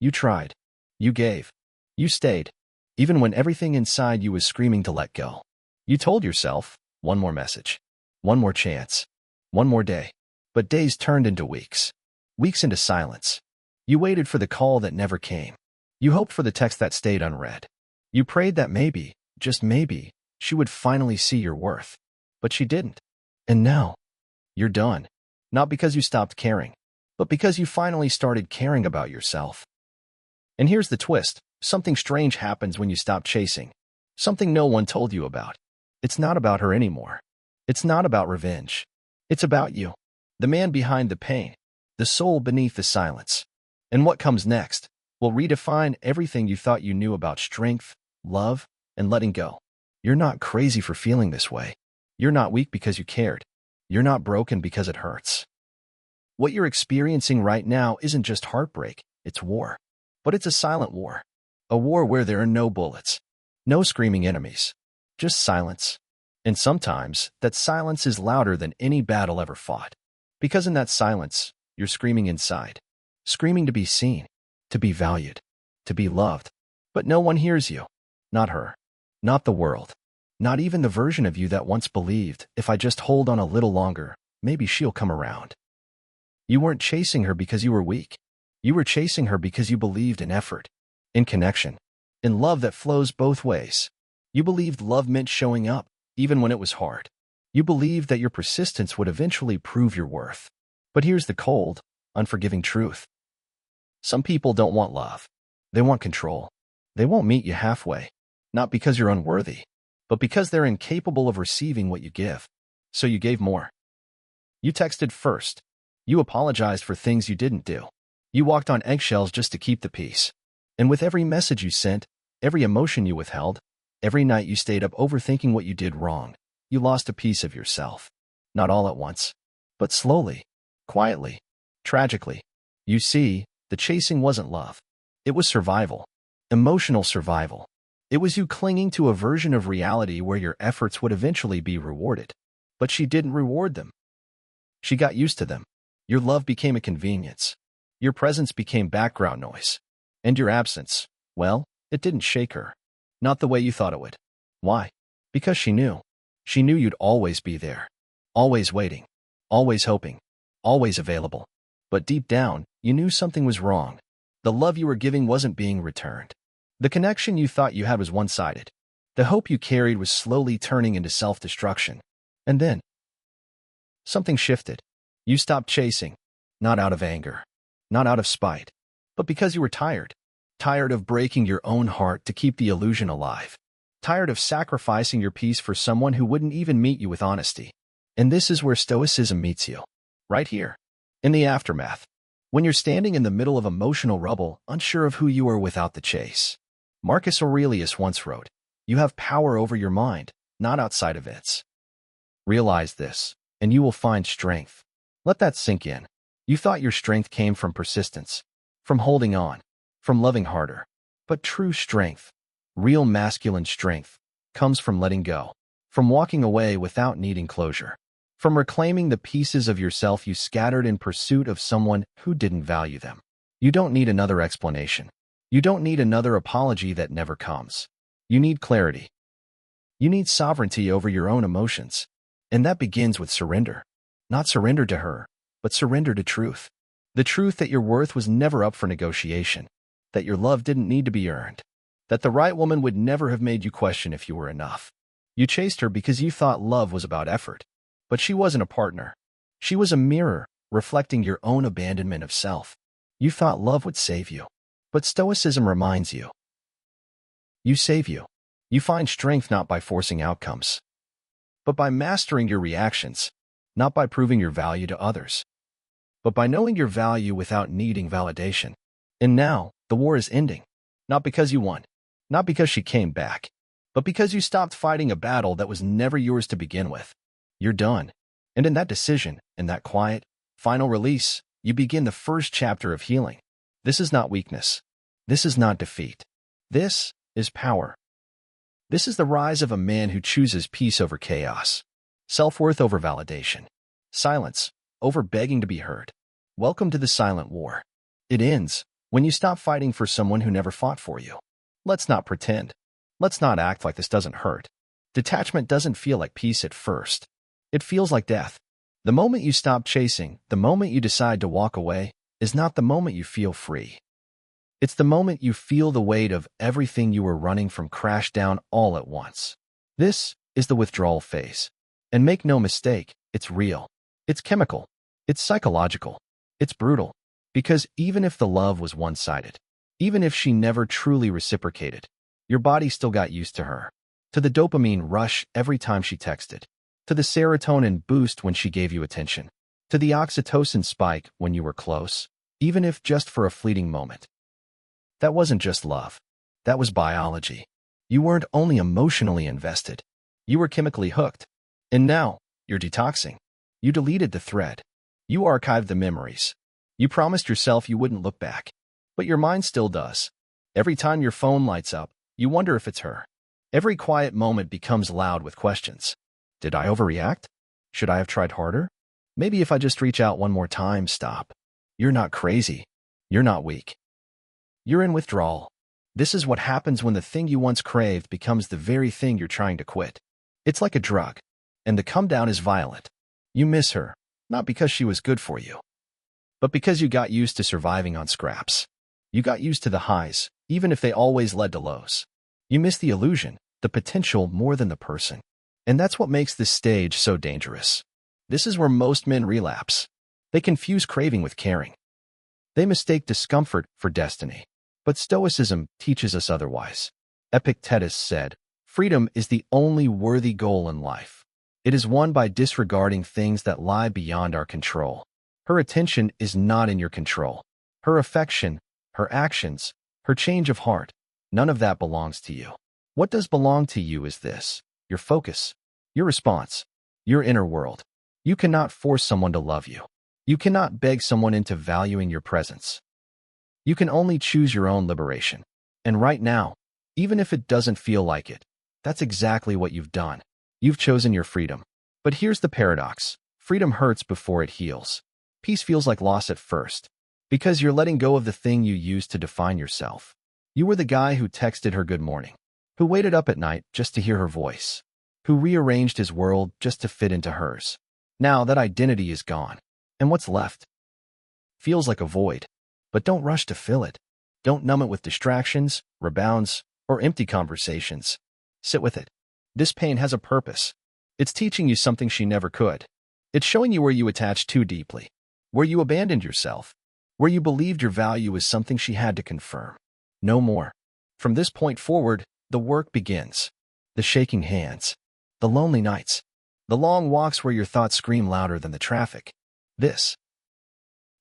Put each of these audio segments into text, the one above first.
You tried. You gave. You stayed. Even when everything inside you was screaming to let go. You told yourself, one more message. One more chance. One more day. But days turned into weeks. Weeks into silence. You waited for the call that never came. You hoped for the text that stayed unread. You prayed that maybe, just maybe, she would finally see your worth. But she didn't. And now, you're done. Not because you stopped caring, but because you finally started caring about yourself. And here's the twist. Something strange happens when you stop chasing. Something no one told you about. It's not about her anymore. It's not about revenge. It's about you. The man behind the pain. The soul beneath the silence. And what comes next will redefine everything you thought you knew about strength, love, and letting go. You're not crazy for feeling this way. You're not weak because you cared. You're not broken because it hurts. What you're experiencing right now isn't just heartbreak, it's war. But it's a silent war. A war where there are no bullets, no screaming enemies, just silence. And sometimes, that silence is louder than any battle ever fought. Because in that silence, you're screaming inside. Screaming to be seen, to be valued, to be loved. But no one hears you. Not her. Not the world. Not even the version of you that once believed, if I just hold on a little longer, maybe she'll come around. You weren't chasing her because you were weak. You were chasing her because you believed in effort, in connection, in love that flows both ways. You believed love meant showing up, even when it was hard. You believed that your persistence would eventually prove your worth. But here's the cold, unforgiving truth. Some people don't want love. They want control. They won't meet you halfway. Not because you're unworthy, but because they're incapable of receiving what you give. So you gave more. You texted first. You apologized for things you didn't do. You walked on eggshells just to keep the peace. And with every message you sent, every emotion you withheld, every night you stayed up overthinking what you did wrong, you lost a piece of yourself. Not all at once, but slowly, quietly, tragically. You see, the chasing wasn't love. It was survival. Emotional survival. It was you clinging to a version of reality where your efforts would eventually be rewarded. But she didn't reward them. She got used to them. Your love became a convenience. Your presence became background noise. And your absence, well, it didn't shake her. Not the way you thought it would. Why? Because she knew. She knew you'd always be there. Always waiting. Always hoping. Always available. But deep down, you knew something was wrong. The love you were giving wasn't being returned. The connection you thought you had was one-sided. The hope you carried was slowly turning into self-destruction. And then, something shifted. You stopped chasing, not out of anger, not out of spite, but because you were tired. Tired of breaking your own heart to keep the illusion alive. Tired of sacrificing your peace for someone who wouldn't even meet you with honesty. And this is where Stoicism meets you. Right here. In the aftermath. When you're standing in the middle of emotional rubble, unsure of who you are without the chase. Marcus Aurelius once wrote, "You have power over your mind, not outside events." Realize this, and you will find strength. Let that sink in. You thought your strength came from persistence, from holding on, from loving harder. But true strength, real masculine strength, comes from letting go, from walking away without needing closure, from reclaiming the pieces of yourself you scattered in pursuit of someone who didn't value them. You don't need another explanation. You don't need another apology that never comes. You need clarity. You need sovereignty over your own emotions. And that begins with surrender. Not surrender to her, but surrender to truth. The truth that your worth was never up for negotiation. That your love didn't need to be earned. That the right woman would never have made you question if you were enough. You chased her because you thought love was about effort. But she wasn't a partner. She was a mirror, reflecting your own abandonment of self. You thought love would save you. But Stoicism reminds you. You save you. You find strength not by forcing outcomes, but by mastering your reactions, not by proving your value to others, but by knowing your value without needing validation. And now, the war is ending. Not because you won, not because she came back, but because you stopped fighting a battle that was never yours to begin with. You're done. And in that decision, in that quiet, final release, you begin the first chapter of healing. This is not weakness. This is not defeat. This is power. This is the rise of a man who chooses peace over chaos, self-worth over validation, silence over begging to be heard. Welcome to the silent war. It ends When you stop fighting for someone who never fought for you. Let's not pretend. Let's not act like this doesn't hurt. Detachment doesn't feel like peace at first. It feels like death. The moment you stop chasing, the moment you decide to walk away, is not the moment you feel free. It's the moment you feel the weight of everything you were running from crash down all at once. This is the withdrawal phase. And make no mistake, it's real. It's chemical. It's psychological. It's brutal. Because even if the love was one-sided, even if she never truly reciprocated, your body still got used to her. To the dopamine rush every time she texted. To the serotonin boost when she gave you attention. To the oxytocin spike when you were close, even if just for a fleeting moment. That wasn't just love. That was biology. You weren't only emotionally invested. You were chemically hooked. And now, you're detoxing. You deleted the thread. You archived the memories. You promised yourself you wouldn't look back. But your mind still does. Every time your phone lights up, you wonder if it's her. Every quiet moment becomes loud with questions. Did I overreact? Should I have tried harder? Maybe if I just reach out one more time, stop. You're not crazy. You're not weak. You're in withdrawal. This is what happens when the thing you once craved becomes the very thing you're trying to quit. It's like a drug. And the come down is violent. You miss her, not because she was good for you, but because you got used to surviving on scraps. You got used to the highs, even if they always led to lows. You miss the illusion, the potential more than the person. And that's what makes this stage so dangerous. This is where most men relapse. They confuse craving with caring. They mistake discomfort for destiny. But Stoicism teaches us otherwise. Epictetus said, "Freedom is the only worthy goal in life. It is won by disregarding things that lie beyond our control." Her attention is not in your control. Her affection, her actions, her change of heart, none of that belongs to you. What does belong to you is this: your focus, your response, your inner world. You cannot force someone to love you. You cannot beg someone into valuing your presence. You can only choose your own liberation. And right now, even if it doesn't feel like it, that's exactly what you've done. You've chosen your freedom. But here's the paradox. Freedom hurts before it heals. Peace feels like loss at first, because you're letting go of the thing you used to define yourself. You were the guy who texted her good morning, who waited up at night just to hear her voice, who rearranged his world just to fit into hers. Now that identity is gone, and what's left feels like a void. But don't rush to fill it. Don't numb it with distractions, rebounds, or empty conversations. Sit with it. This pain has a purpose. It's teaching you something she never could. It's showing you where you attached too deeply, where you abandoned yourself, where you believed your value was something she had to confirm. No more. From this point forward, the work begins. The shaking hands, the lonely nights, the long walks where your thoughts scream louder than the traffic. This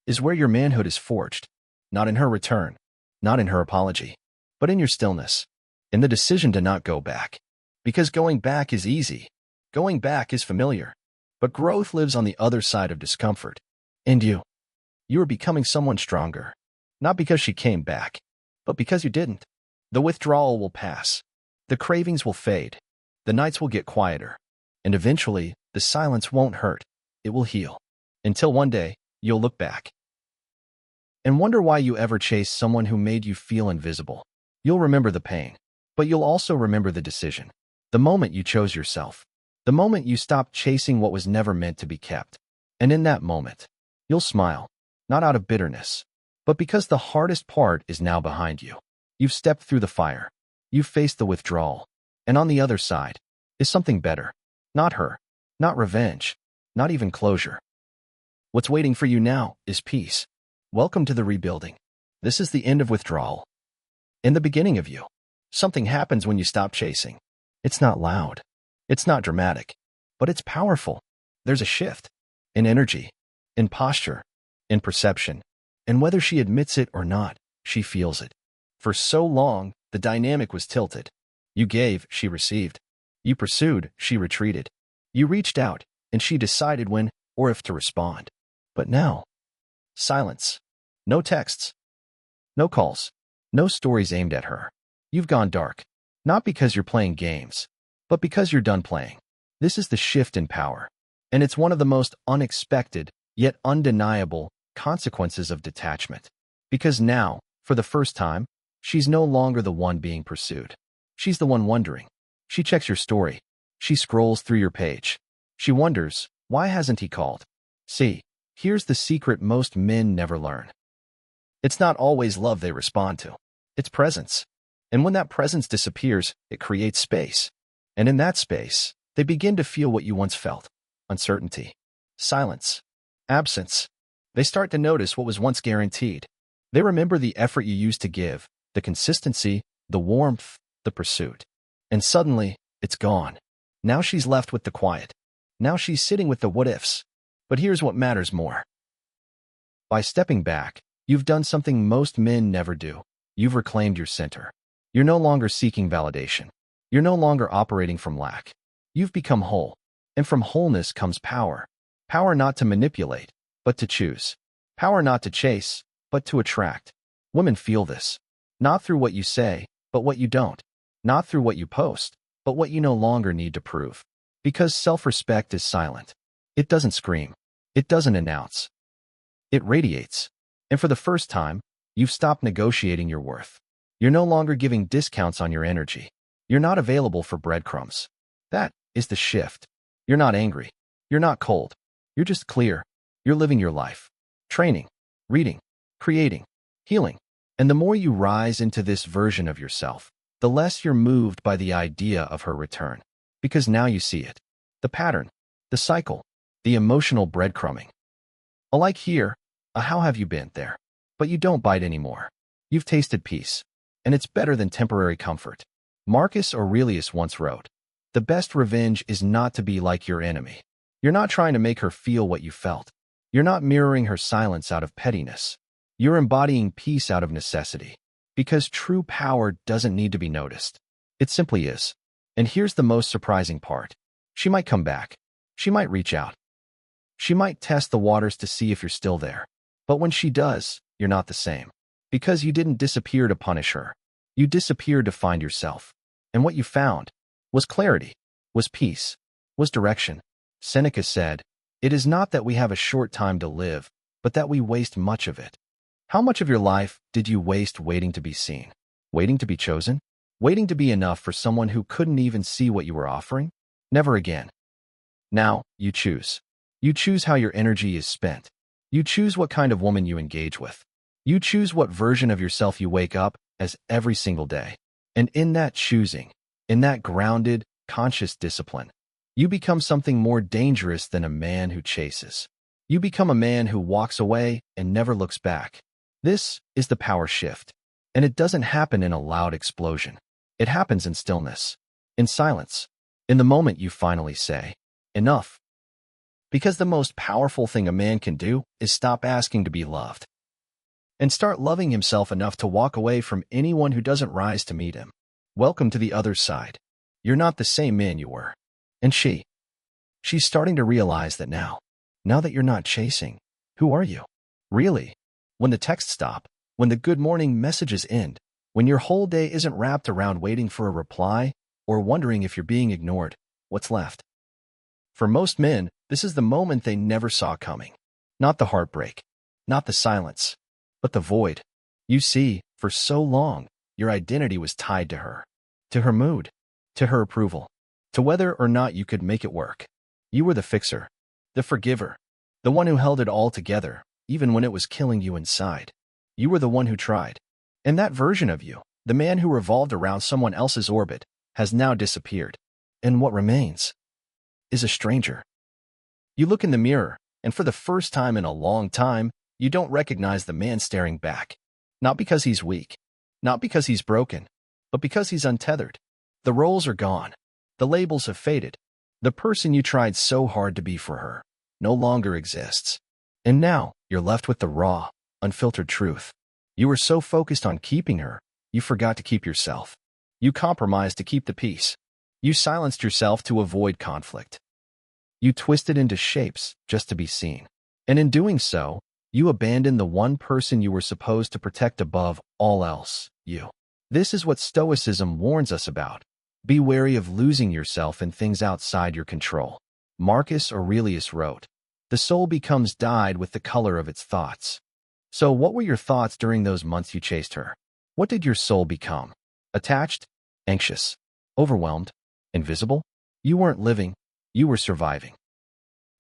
is where your manhood is forged. Not in her return, not in her apology, but in your stillness, in the decision to not go back. Because going back is easy. Going back is familiar. But growth lives on the other side of discomfort. And you are becoming someone stronger. Not because she came back, but because you didn't. The withdrawal will pass. The cravings will fade. The nights will get quieter. And eventually, the silence won't hurt. It will heal. Until one day, you'll look back and wonder why you ever chased someone who made you feel invisible. You'll remember the pain, but you'll also remember the decision. The moment you chose yourself. The moment you stopped chasing what was never meant to be kept. And in that moment, you'll smile, not out of bitterness, but because the hardest part is now behind you. You've stepped through the fire. You've faced the withdrawal. And on the other side is something better. Not her, not revenge, not even closure. What's waiting for you now is peace. Welcome to the rebuilding. This is the end of withdrawal. In the beginning of you. Something happens when you stop chasing. It's not loud. It's not dramatic. But it's powerful. There's a shift. In energy. In posture. In perception. And whether she admits it or not, she feels it. For so long, the dynamic was tilted. You gave, she received. You pursued, she retreated. You reached out, and she decided when or if to respond. But now, silence. No texts. No calls. No stories aimed at her. You've gone dark. Not because you're playing games, but because you're done playing. This is the shift in power. And it's one of the most unexpected, yet undeniable, consequences of detachment. Because now, For the first time, she's no longer the one being pursued. She's the one wondering. She checks your story. She scrolls through your page. She wonders, why hasn't he called? See, here's the secret most men never learn. It's not always love they respond to. It's presence. And when that presence disappears, it creates space. And in that space, they begin to feel what you once felt. Uncertainty. Silence. Absence. They start to notice what was once guaranteed. They remember the effort you used to give, the consistency, the warmth, the pursuit. And suddenly, it's gone. Now she's left with the quiet. Now she's sitting with the what-ifs. But here's what matters more. By stepping back, you've done something most men never do. You've reclaimed your center. You're no longer seeking validation. You're no longer operating from lack. You've become whole. And from wholeness comes power. Power not to manipulate, but to choose. Power not to chase, but to attract. Women feel this. Not through what you say, but what you don't. Not through what you post, but what you no longer need to prove. Because self-respect is silent. It doesn't scream. It doesn't announce. It radiates. And for the first time, you've stopped negotiating your worth. You're no longer giving discounts on your energy. You're not available for breadcrumbs. That is the shift. You're not angry. You're not cold. You're just clear. You're living your life. Training, reading, creating, healing. And the more you rise into this version of yourself, the less you're moved by the idea of her return. Because now you see it. The pattern, the cycle, the emotional breadcrumbing. A like here, a how have you been there. But you don't bite anymore. You've tasted peace. And it's better than temporary comfort. Marcus Aurelius once wrote, "The best revenge is not to be like your enemy." You're not trying to make her feel what you felt. You're not mirroring her silence out of pettiness. You're embodying peace out of necessity. Because true power doesn't need to be noticed. It simply is. And here's the most surprising part. She might come back. She might reach out. She might test the waters to see if you're still there. But when she does, you're not the same. Because you didn't disappear to punish her. You disappeared to find yourself. And what you found was clarity, was peace, was direction. Seneca said, "It is not that we have a short time to live, but that we waste much of it." How much of your life did you waste waiting to be seen? Waiting to be chosen? Waiting to be enough for someone who couldn't even see what you were offering? Never again. Now, you choose. You choose how your energy is spent. You choose what kind of woman you engage with. You choose what version of yourself you wake up as every single day. And in that choosing, in that grounded, conscious discipline, you become something more dangerous than a man who chases. You become a man who walks away and never looks back. This is the power shift. And it doesn't happen in a loud explosion. It happens in stillness, in silence, in the moment you finally say, "Enough." Because the most powerful thing a man can do is stop asking to be loved. And start loving himself enough to walk away from anyone who doesn't rise to meet him. Welcome to the other side. You're not the same man you were. And she's starting to realize that now. Now that you're not chasing, who are you? Really? When the texts stop, when the good morning messages end, when your whole day isn't wrapped around waiting for a reply or wondering if you're being ignored, what's left? For most men, this is the moment they never saw coming. Not the heartbreak, not the silence, but the void. You see, for so long, your identity was tied to her mood, to her approval, to whether or not you could make it work. You were the fixer, the forgiver, the one who held it all together, even when it was killing you inside. You were the one who tried. And that version of you, the man who revolved around someone else's orbit, has now disappeared. And what remains is a stranger. You look in the mirror, and for the first time in a long time, you don't recognize the man staring back. Not because he's weak, not because he's broken, but because he's untethered. The roles are gone. The labels have faded. The person you tried so hard to be for her no longer exists. And now, you're left with the raw, unfiltered truth. You were so focused on keeping her, you forgot to keep yourself. You compromised to keep the peace. You silenced yourself to avoid conflict. You twisted into shapes just to be seen. And in doing so, you abandoned the one person you were supposed to protect above all else, you. This is what Stoicism warns us about. Be wary of losing yourself in things outside your control. Marcus Aurelius wrote, "The soul becomes dyed with the color of its thoughts." So what were your thoughts during those months you chased her? What did your soul become? Attached? Anxious? Overwhelmed? Invisible? You weren't living. You were surviving.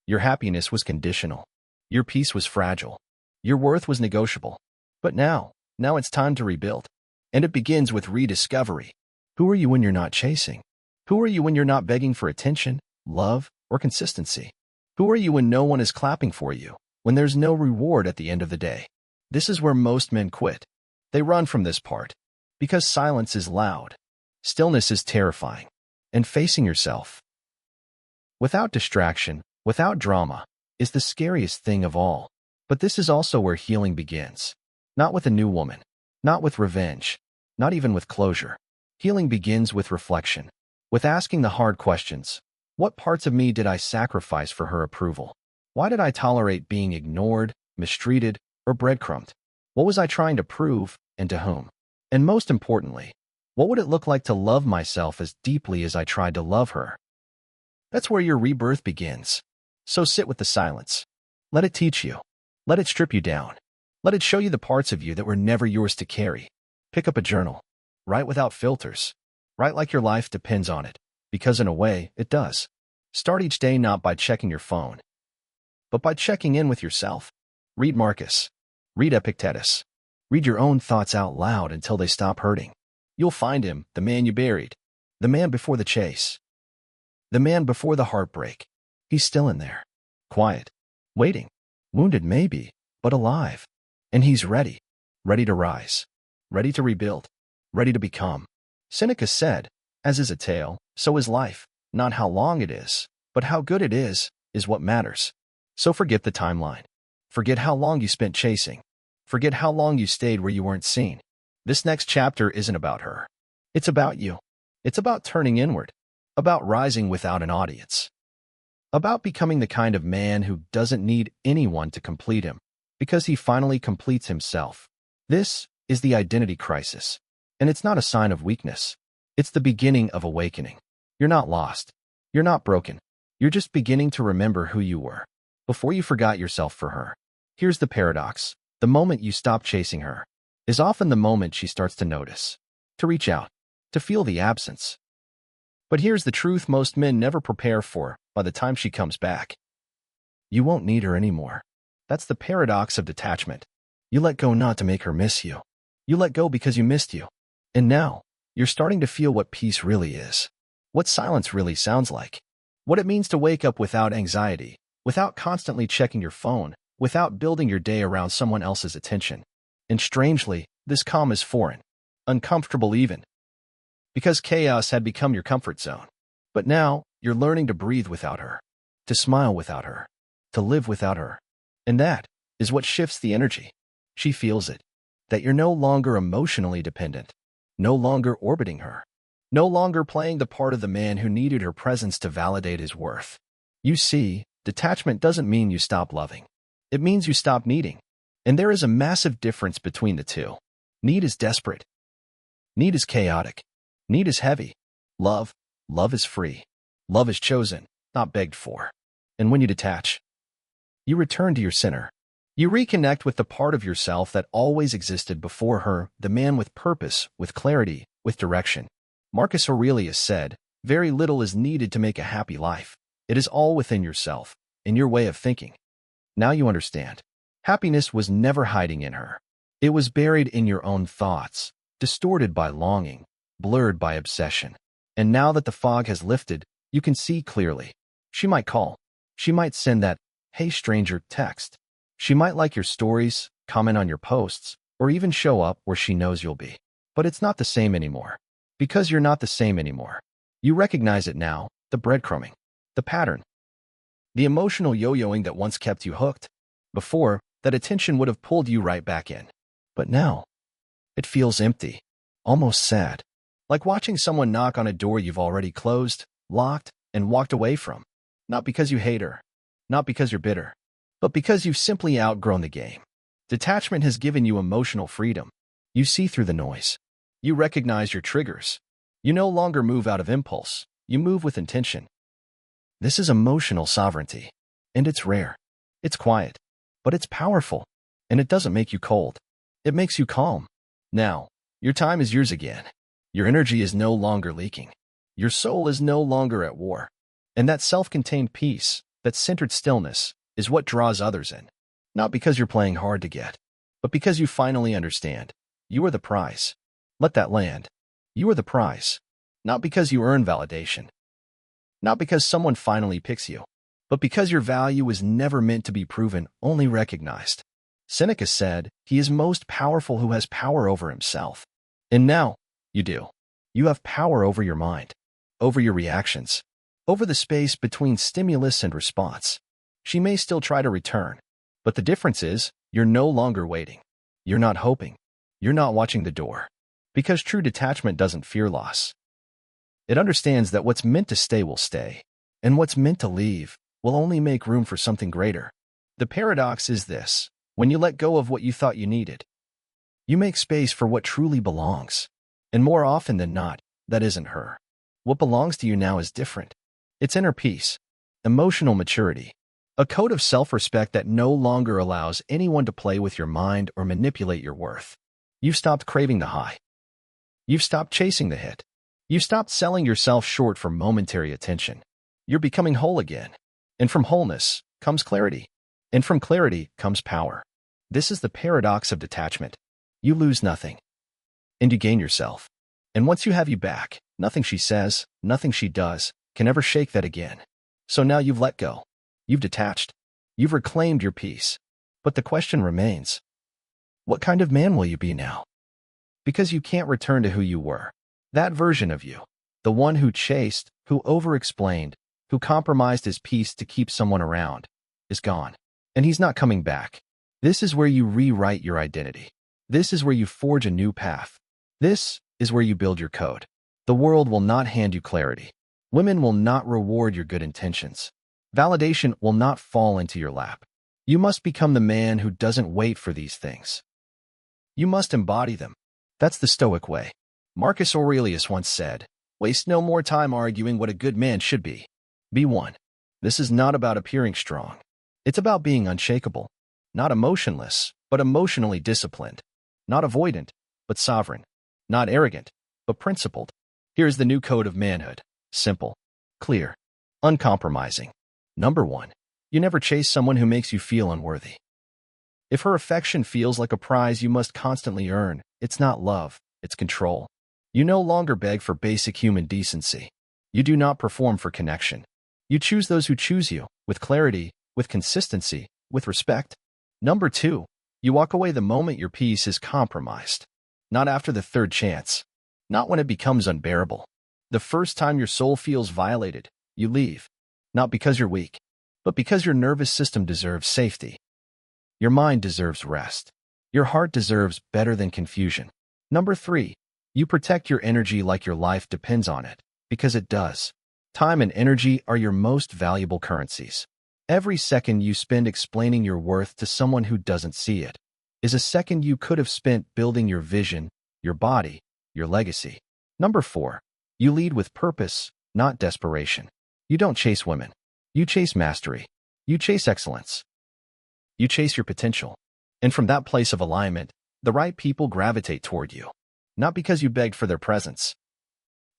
Your happiness was conditional. Your peace was fragile. Your worth was negotiable. But now it's time to rebuild. And it begins with rediscovery. Who are you when you're not chasing? Who are you when you're not begging for attention, love, or consistency? Who are you when no one is clapping for you, when there's no reward at the end of the day? This is where most men quit. They run from this part. Because silence is loud. Stillness is terrifying. And facing yourself, without distraction, without drama, is the scariest thing of all. But this is also where healing begins. Not with a new woman. Not with revenge. Not even with closure. Healing begins with reflection. With asking the hard questions. What parts of me did I sacrifice for her approval? Why did I tolerate being ignored, mistreated, or breadcrumbed? What was I trying to prove, and to whom? And most importantly, what would it look like to love myself as deeply as I tried to love her? That's where your rebirth begins. So sit with the silence. Let it teach you. Let it strip you down. Let it show you the parts of you that were never yours to carry. Pick up a journal. Write without filters. Write like your life depends on it, because in a way, it does. Start each day not by checking your phone, but by checking in with yourself. Read Marcus. Read Epictetus. Read your own thoughts out loud until they stop hurting. You'll find him, the man you buried, the man before the chase, the man before the heartbreak. He's still in there, quiet, waiting, wounded maybe, but alive. And he's ready to rise, ready to rebuild, ready to become. Seneca said, as is a tale, so is life. Not how long it is, but how good it is what matters. So forget the timeline. Forget how long you spent chasing. Forget how long you stayed where you weren't seen. This next chapter isn't about her. It's about you. It's about turning inward, about rising without an audience, about becoming the kind of man who doesn't need anyone to complete him, because he finally completes himself. This is the identity crisis, and it's not a sign of weakness. It's the beginning of awakening. You're not lost. You're not broken. You're just beginning to remember who you were before you forgot yourself for her. Here's the paradox. The moment you stop chasing her is often the moment she starts to notice, to reach out, to feel the absence. But here's the truth most men never prepare for by the time she comes back. You won't need her anymore. That's the paradox of detachment. You let go not to make her miss you. You let go because you missed you. And now, you're starting to feel what peace really is. What silence really sounds like. What it means to wake up without anxiety, without constantly checking your phone, without building your day around someone else's attention. And strangely, this calm is foreign, uncomfortable even, because chaos had become your comfort zone. But now, you're learning to breathe without her, to smile without her, to live without her. And that is what shifts the energy. She feels it, that you're no longer emotionally dependent, no longer orbiting her, no longer playing the part of the man who needed her presence to validate his worth. You see, detachment doesn't mean you stop loving. It means you stop needing. And there is a massive difference between the two. Need is desperate. Need is chaotic. Need is heavy. Love is free. Love is chosen, not begged for. And when you detach, you return to your center. You reconnect with the part of yourself that always existed before her, the man with purpose, with clarity, with direction. Marcus Aurelius said, "Very little is needed to make a happy life. It is all within yourself, in your way of thinking." Now you understand. Happiness was never hiding in her. It was buried in your own thoughts, distorted by longing, blurred by obsession. And now that the fog has lifted, you can see clearly. She might call. She might send that, "Hey stranger," text. She might like your stories, comment on your posts, or even show up where she knows you'll be. But it's not the same anymore. Because you're not the same anymore. You recognize it now, the breadcrumbing, the pattern, the emotional yo-yoing that once kept you hooked. Before, that attention would have pulled you right back in. But now, it feels empty, almost sad. Like watching someone knock on a door you've already closed, locked, and walked away from. Not because you hate her, not because you're bitter, but because you've simply outgrown the game. Detachment has given you emotional freedom. You see through the noise. You recognize your triggers. You no longer move out of impulse. You move with intention. This is emotional sovereignty. And it's rare. It's quiet. But it's powerful. And it doesn't make you cold. It makes you calm. Now, your time is yours again. Your energy is no longer leaking. Your soul is no longer at war. And that self-contained peace, that centered stillness, is what draws others in. Not because you're playing hard to get, but because you finally understand. You are the prize. Let that land. You are the prize. Not because you earn validation. Not because someone finally picks you, but because your value was never meant to be proven, only recognized. Seneca said, "He is most powerful who has power over himself." And now, you do. You have power over your mind, over your reactions, over the space between stimulus and response. She may still try to return, but the difference is, you're no longer waiting. You're not hoping. You're not watching the door. Because true detachment doesn't fear loss. It understands that what's meant to stay will stay, and what's meant to leave will only make room for something greater. The paradox is this: when you let go of what you thought you needed, you make space for what truly belongs. And more often than not, that isn't her. What belongs to you now is different. It's inner peace, emotional maturity, a code of self-respect that no longer allows anyone to play with your mind or manipulate your worth. You've stopped craving the high. You've stopped chasing the hit. You've stopped selling yourself short for momentary attention. You're becoming whole again. And from wholeness comes clarity. And from clarity comes power. This is the paradox of detachment. You lose nothing. And you gain yourself. And once you have you back, nothing she says, nothing she does, can ever shake that again. So now you've let go. You've detached. You've reclaimed your peace. But the question remains, what kind of man will you be now? Because you can't return to who you were. That version of you, the one who chased, who over-explained, who compromised his peace to keep someone around, is gone. And he's not coming back. This is where you rewrite your identity. This is where you forge a new path. This is where you build your code. The world will not hand you clarity. Women will not reward your good intentions. Validation will not fall into your lap. You must become the man who doesn't wait for these things. You must embody them. That's the Stoic way. Marcus Aurelius once said, "Waste no more time arguing what a good man should be. Be one." This is not about appearing strong. It's about being unshakable. Not emotionless, but emotionally disciplined. Not avoidant, but sovereign. Not arrogant, but principled. Here's the new code of manhood. Simple, clear, uncompromising. Number 1. You never chase someone who makes you feel unworthy. If her affection feels like a prize you must constantly earn, it's not love, it's control. You no longer beg for basic human decency. You do not perform for connection. You choose those who choose you, with clarity, with consistency, with respect. Number 2. You walk away the moment your peace is compromised. Not after the third chance. Not when it becomes unbearable. The first time your soul feels violated, you leave. Not because you're weak, but because your nervous system deserves safety. Your mind deserves rest. Your heart deserves better than confusion. Number 3. You protect your energy like your life depends on it, because it does. Time and energy are your most valuable currencies. Every second you spend explaining your worth to someone who doesn't see it is a second you could have spent building your vision, your body, your legacy. Number 4. You lead with purpose, not desperation. You don't chase women. You chase mastery. You chase excellence. You chase your potential. And from that place of alignment, the right people gravitate toward you. Not because you begged for their presence,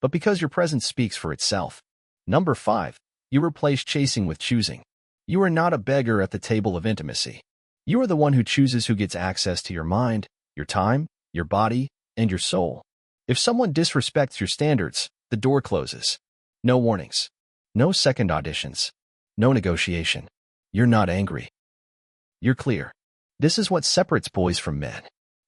but because your presence speaks for itself. Number 5. You replace chasing with choosing. You are not a beggar at the table of intimacy. You are the one who chooses who gets access to your mind, your time, your body, and your soul. If someone disrespects your standards, the door closes. No warnings. No second auditions. No negotiation. You're not angry. You're clear. This is what separates boys from men.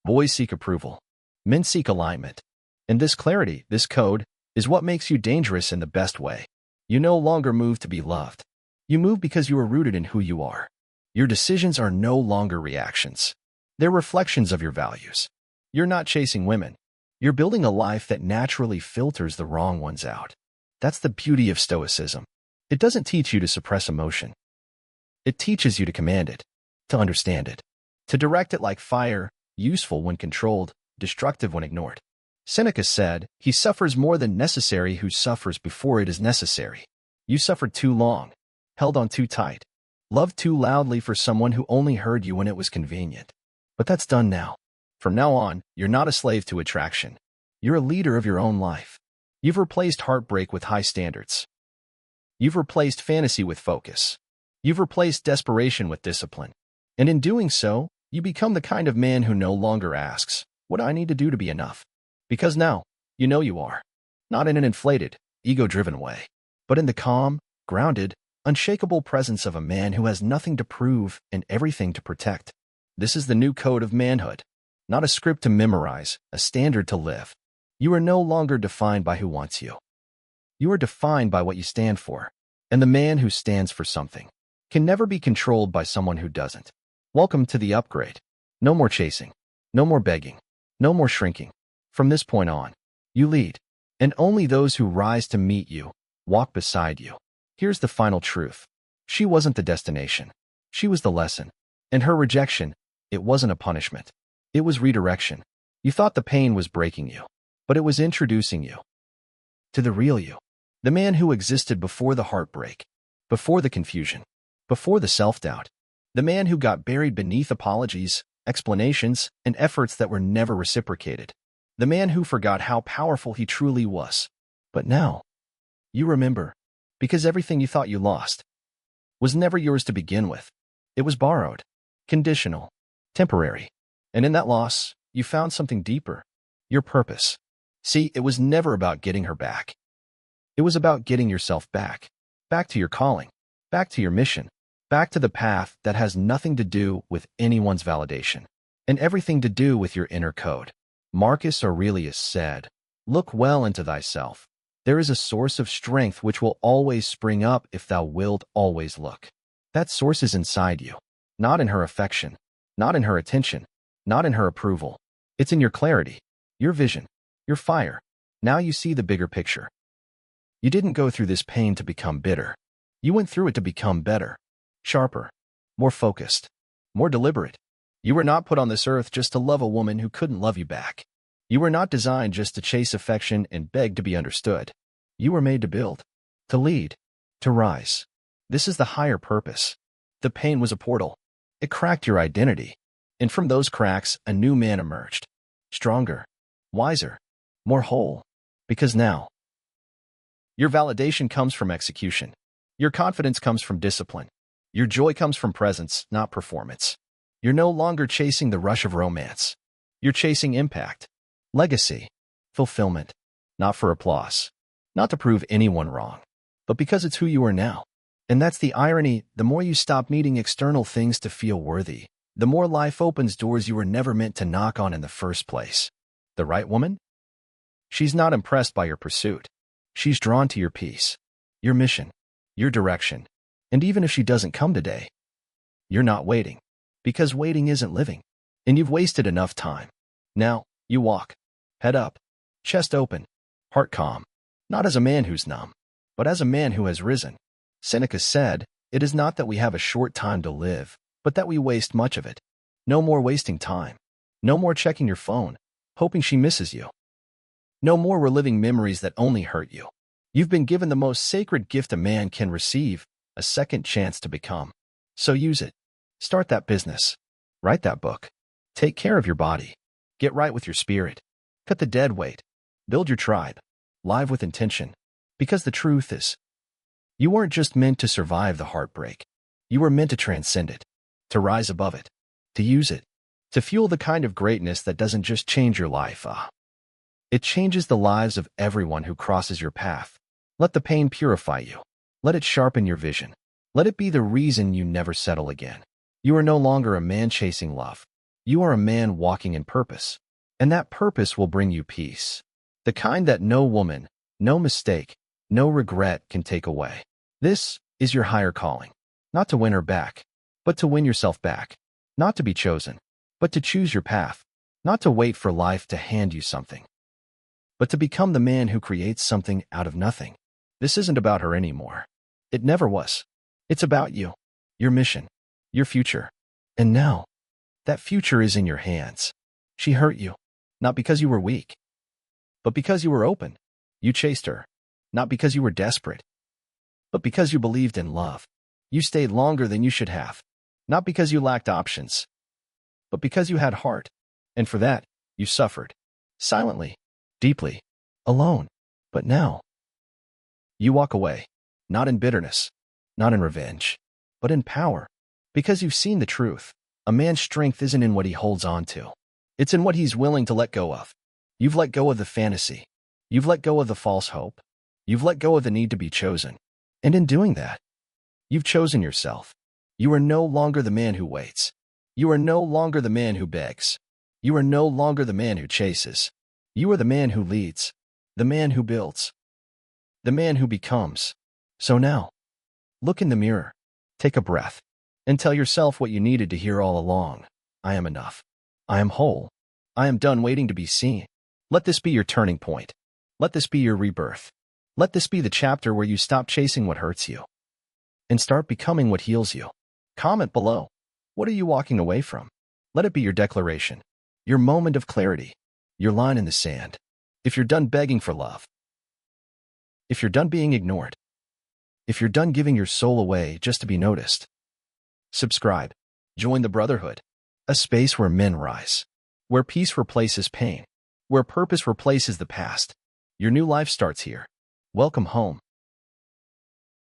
Boys seek approval. Men seek alignment. And this clarity, this code, is what makes you dangerous in the best way. You no longer move to be loved. You move because you are rooted in who you are. Your decisions are no longer reactions. They're reflections of your values. You're not chasing women. You're building a life that naturally filters the wrong ones out. That's the beauty of Stoicism. It doesn't teach you to suppress emotion. It teaches you to command it, to understand it, to direct it like fire, useful when controlled, destructive when ignored. Seneca said, "He suffers more than necessary who suffers before it is necessary." You suffered too long, held on too tight, loved too loudly for someone who only heard you when it was convenient. But that's done now. From now on, you're not a slave to attraction. You're a leader of your own life. You've replaced heartbreak with high standards. You've replaced fantasy with focus. You've replaced desperation with discipline. And in doing so, you become the kind of man who no longer asks, "What do I need to do to be enough?" Because now, you know you are. Not in an inflated, ego-driven way, but in the calm, grounded, unshakable presence of a man who has nothing to prove and everything to protect. This is the new code of manhood. Not a script to memorize, a standard to live. You are no longer defined by who wants you. You are defined by what you stand for. And the man who stands for something can never be controlled by someone who doesn't. Welcome to the upgrade. No more chasing. No more begging. No more shrinking. From this point on, you lead. And only those who rise to meet you walk beside you. Here's the final truth. She wasn't the destination. She was the lesson. And her rejection, it wasn't a punishment. It was redirection. You thought the pain was breaking you, but it was introducing you to the real you. The man who existed before the heartbreak, before the confusion, before the self-doubt. The man who got buried beneath apologies, explanations, and efforts that were never reciprocated. The man who forgot how powerful he truly was. But now, you remember, because everything you thought you lost was never yours to begin with. It was borrowed, conditional, temporary. And in that loss, you found something deeper, your purpose. See, it was never about getting her back. It was about getting yourself back. Back to your calling. Back to your mission. Back to the path that has nothing to do with anyone's validation and everything to do with your inner code. Marcus Aurelius said, "Look well into thyself. There is a source of strength which will always spring up if thou wilt always look." That source is inside you, not in her affection, not in her attention, not in her approval. It's in your clarity, your vision, your fire. Now you see the bigger picture. You didn't go through this pain to become bitter. You went through it to become better, sharper, more focused, more deliberate. You were not put on this earth just to love a woman who couldn't love you back. You were not designed just to chase affection and beg to be understood. You were made to build, to lead, to rise. This is the higher purpose. The pain was a portal. It cracked your identity. And from those cracks, a new man emerged. Stronger, wiser, more whole. Because now, your validation comes from execution. Your confidence comes from discipline. Your joy comes from presence, not performance. You're no longer chasing the rush of romance. You're chasing impact, legacy, fulfillment, not for applause, not to prove anyone wrong, but because it's who you are now. And that's the irony. The more you stop needing external things to feel worthy, the more life opens doors you were never meant to knock on in the first place. The right woman? She's not impressed by your pursuit. She's drawn to your peace, your mission, your direction. And even if she doesn't come today, you're not waiting. Because waiting isn't living. And you've wasted enough time. Now, you walk. Head up. Chest open. Heart calm. Not as a man who's numb, but as a man who has risen. Seneca said, "It is not that we have a short time to live, but that we waste much of it." No more wasting time. No more checking your phone, hoping she misses you. No more reliving memories that only hurt you. You've been given the most sacred gift a man can receive, a second chance to become. So use it. Start that business. Write that book. Take care of your body. Get right with your spirit. Cut the dead weight. Build your tribe. Live with intention. Because the truth is, you weren't just meant to survive the heartbreak. You were meant to transcend it, to rise above it, to use it, to fuel the kind of greatness that doesn't just change your life. It changes the lives of everyone who crosses your path. Let the pain purify you. Let it sharpen your vision. Let it be the reason you never settle again. You are no longer a man chasing love. You are a man walking in purpose. And that purpose will bring you peace. The kind that no woman, no mistake, no regret can take away. This is your higher calling. Not to win her back, but to win yourself back. Not to be chosen, but to choose your path. Not to wait for life to hand you something, but to become the man who creates something out of nothing. This isn't about her anymore. It never was. It's about you, your mission, your future. And now, that future is in your hands. She hurt you, not because you were weak, but because you were open. You chased her, not because you were desperate, but because you believed in love. You stayed longer than you should have, not because you lacked options, but because you had heart. And for that, you suffered. Silently. Deeply. Alone. But now, you walk away. Not in bitterness. Not in revenge. But in power. Because you've seen the truth. A man's strength isn't in what he holds on to. It's in what he's willing to let go of. You've let go of the fantasy. You've let go of the false hope. You've let go of the need to be chosen. And in doing that, you've chosen yourself. You are no longer the man who waits. You are no longer the man who begs. You are no longer the man who chases. You are the man who leads. The man who builds. The man who becomes. So now, look in the mirror. Take a breath. And tell yourself what you needed to hear all along. I am enough. I am whole. I am done waiting to be seen. Let this be your turning point. Let this be your rebirth. Let this be the chapter where you stop chasing what hurts you and start becoming what heals you. Comment below. What are you walking away from? Let it be your declaration, your moment of clarity, your line in the sand. If you're done begging for love, if you're done being ignored, if you're done giving your soul away just to be noticed, subscribe. Join the Brotherhood, a space where men rise, where peace replaces pain, where purpose replaces the past. Your new life starts here. Welcome home.